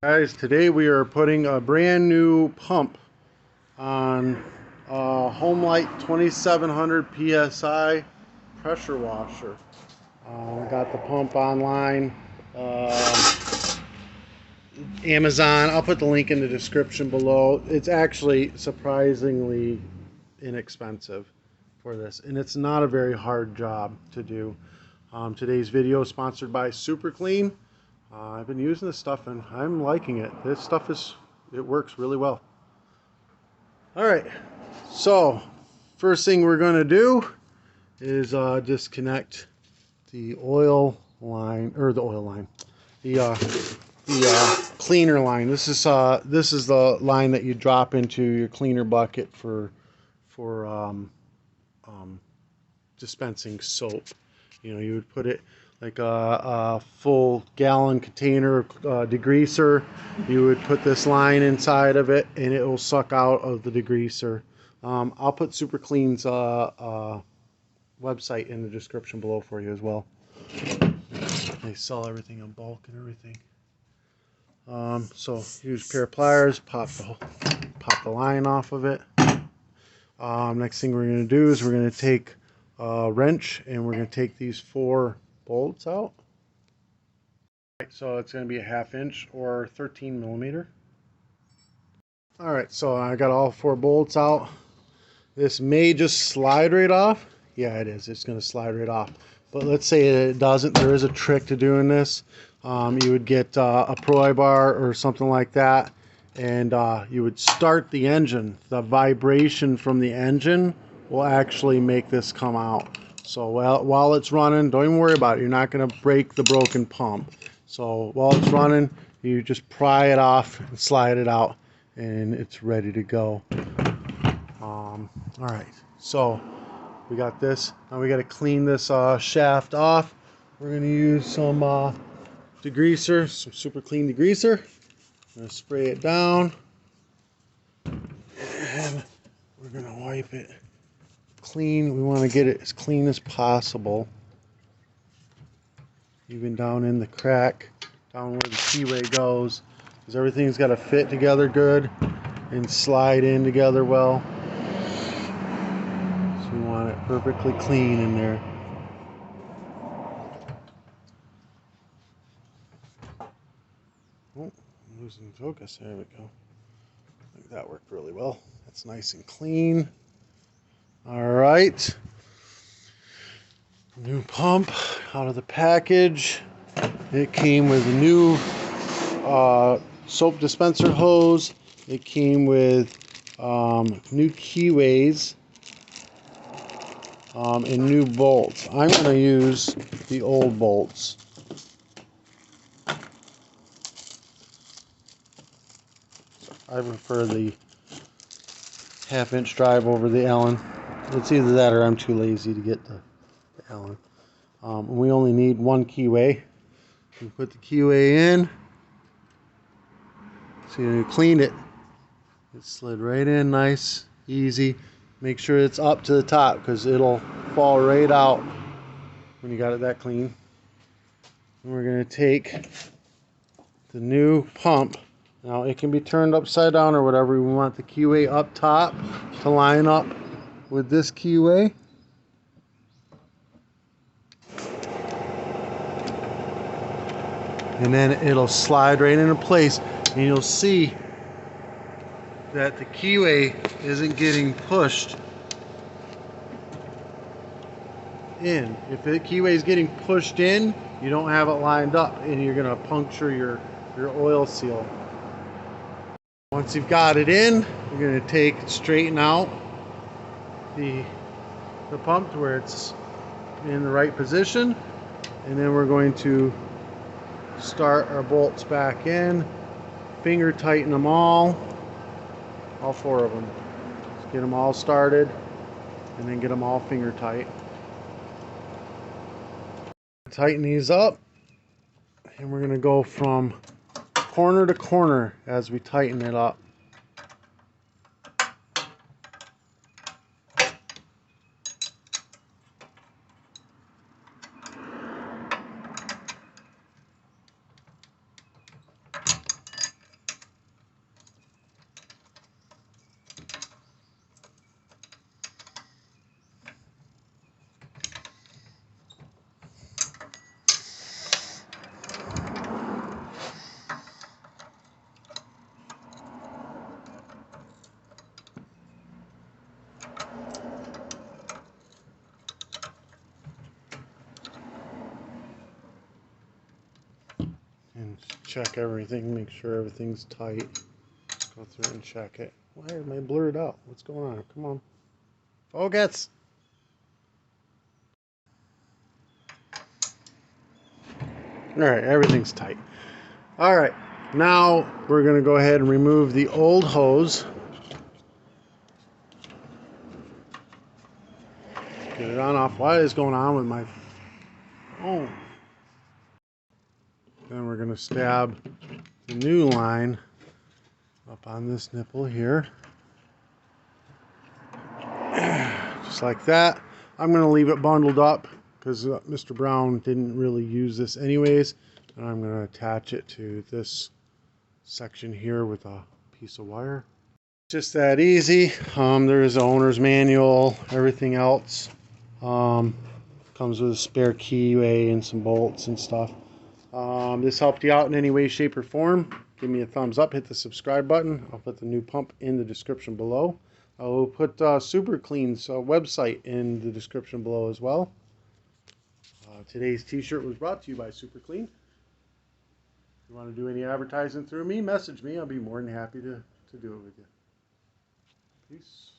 Guys, today we are putting a brand new pump on a homelite 2700 psi pressure washer. We got the pump online, Amazon. I'll put the link in the description below. It's actually surprisingly inexpensive for this, and it's not a very hard job to do. Today's video is sponsored by Super Clean. I've been using this stuff and I'm liking it. This stuff it works really well. All right, so first thing we're going to do is disconnect the oil line, or the cleaner line. This is the line that you drop into your cleaner bucket for dispensing soap. You know, you would put it like a full gallon container degreaser. You would put this line inside of it and it will suck out of the degreaser. I'll put Super Clean's website in the description below for you as well. They sell everything in bulk and everything. So use a pair of pliers, pop the line off of it. Next thing we're going to do is we're going to take a wrench and we're going to take these 4 bolts out. So it's going to be a 1/2 inch or 13 millimeter. Alright, so I got all 4 bolts out. This may just slide right off. Yeah, it is. It's going to slide right off. But let's say it doesn't. There is a trick to doing this. You would get a pry bar or something like that, and you would start the engine. The vibration from the engine will actually make this come out. So while it's running, don't even worry about it. You're not going to break the broken pump. So while it's running, you just pry it off and slide it out, and it's ready to go. All right, so we got this. Now we got to clean this shaft off. We're going to use some degreaser, some Super Clean degreaser. I'm going to spray it down, and we're going to wipe it clean. We want to get it as clean as possible, even down in the crack, down where the keyway goes, because everything's got to fit together good and slide in together well. So we want it perfectly clean in there. Oh, I'm losing focus. There we go. I think that worked really well. That's nice and clean. All right. New pump out of the package. It came with a new soap dispenser hose. It came with new keyways and new bolts. I'm going to use the old bolts. I prefer the 1/2 inch drive over the Allen. It's either that or I'm too lazy to get the Allen. We only need 1 keyway. We put the keyway in. See, you cleaned it. It slid right in nice, easy. Make sure it's up to the top because it'll fall right out when you got it that clean. And we're going to take the new pump. Now it can be turned upside down or whatever. We want the keyway up top to line up with this keyway. And then it'll slide right into place, and you'll see that the keyway isn't getting pushed in. If the keyway is getting pushed in, you don't have it lined up and you're going to puncture your oil seal. Once you've got it in, you're going to straighten out the pump to where it's in the right position, and then we're going to start our bolts back in, finger tighten them all 4 of them. Just get them all started and then get them all finger tight. Tighten these up, and we're going to go from corner to corner as we tighten it up. check everything, make sure everything's tight. Go through and check it. Why am I blurred out? What's going on? Come on. Focus! Alright, everything's tight. Alright, now we're going to go ahead and remove the old hose. Get it on off. What is going on with my phone? Then we're going to stab the new line up on this nipple here. Just like that. I'm going to leave it bundled up because Mr. Brown didn't really use this anyways. And I'm going to attach it to this section here with a piece of wire. Just that easy. There's the owner's manual, everything else. Comes with a spare keyway and some bolts and stuff. This helped you out in any way, shape, or form. Give me a thumbs up, hit the subscribe button. I'll put the new pump in the description below. I'll put Super Clean's website in the description below as well. Today's t-shirt was brought to you by Super Clean. If you want to do any advertising through me, message me. I'll be more than happy to do it with you. Peace.